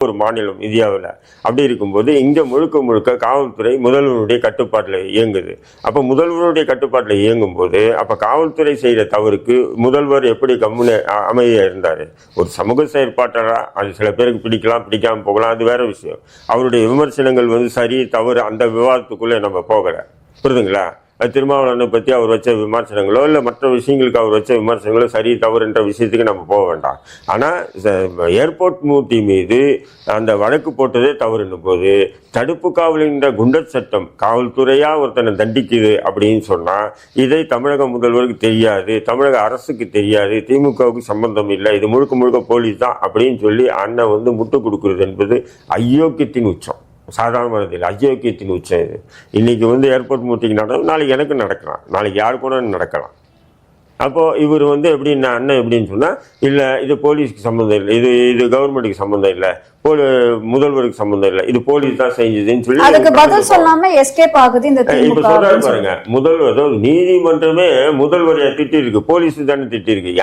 ஒரு மாநிலம் இந்தியாவில். அப்படி இருக்கும்போது இங்கே முழுக்க முழுக்க காவல்துறை முதல்வருடைய கட்டுப்பாட்டில் இயங்குது. அப்போ முதல்வருடைய கட்டுப்பாட்டில் இயங்கும் போது அப்போ காவல்துறை செய்கிற தவறுக்கு முதல்வர் எப்படி அமைதியாக இருந்தார்? ஒரு சமூக செயற்பாட்டராக அது சில பேருக்கு பிடிக்கலாம், பிடிக்காமல் போகலாம், அது வேற விஷயம். அவருடைய விமர்சனங்கள் சரி தவறு அந்த விவாதத்துக்குள்ளே நம்ம போகலை, புரியுதுங்களா? திருமாவளவனை பற்றி அவர் வச்ச விமர்சனங்களோ இல்லை மற்ற விஷயங்களுக்கு அவர் வச்ச விமர்சனங்களோ சரி தவறுன்ற விஷயத்துக்கு நம்ம போக வேண்டாம். ஆனால் ஏர்போர்ட் மூர்த்தி மீது அந்த வழக்கு போட்டதே தவறுன்னு போது தடுப்பு காவலின்ற குண்டர் சட்டம் காவல்துறையாக ஒருத்தனை தண்டிக்குது அப்படின்னு சொன்னால் இதை தமிழக முதல்வருக்கு தெரியாது, தமிழக அரசுக்கு தெரியாது, திமுகவுக்கு சம்பந்தம் இல்லை, இது முழுக்க முழுக்க போலீஸ் தான் அப்படின்னு சொல்லி அண்ணன் முட்டு கொடுக்குறது என்பது அயோக்கியத்தின் உச்சம். சாதாரணமானதில்லை, அயோக்கியத்தின் உச்சம் இது. இன்னைக்கு ஏர்போர்ட் மூர்த்திக்கு நடக்கும், நாளைக்கு எனக்கு நடக்கலாம், நாளைக்கு யாரு கூட நடக்கலாம். அப்போது இவர் எப்படின்னா அண்ணன் எப்படின்னு சொன்னால் இல்லை இது போலீஸ்க்கு சம்மந்தம் இல்லை, இது கவர்மெண்ட்டுக்கு சம்மந்தம் இல்லை, முதல்வருக்கு சம்மந்தம் இல்லை, இது போலீஸ் தான் செஞ்சதுன்னு சொல்லி அதுக்கு பதில் சொல்லாம எஸ்கேப் ஆகுது இந்த இப்ப சொல்றாரு பாருங்க. முதல்வர் நீதிமன்றமே முதல்வரை திட்டி இருக்கு, போலீஸ் தானே திட்டி இருக்கு.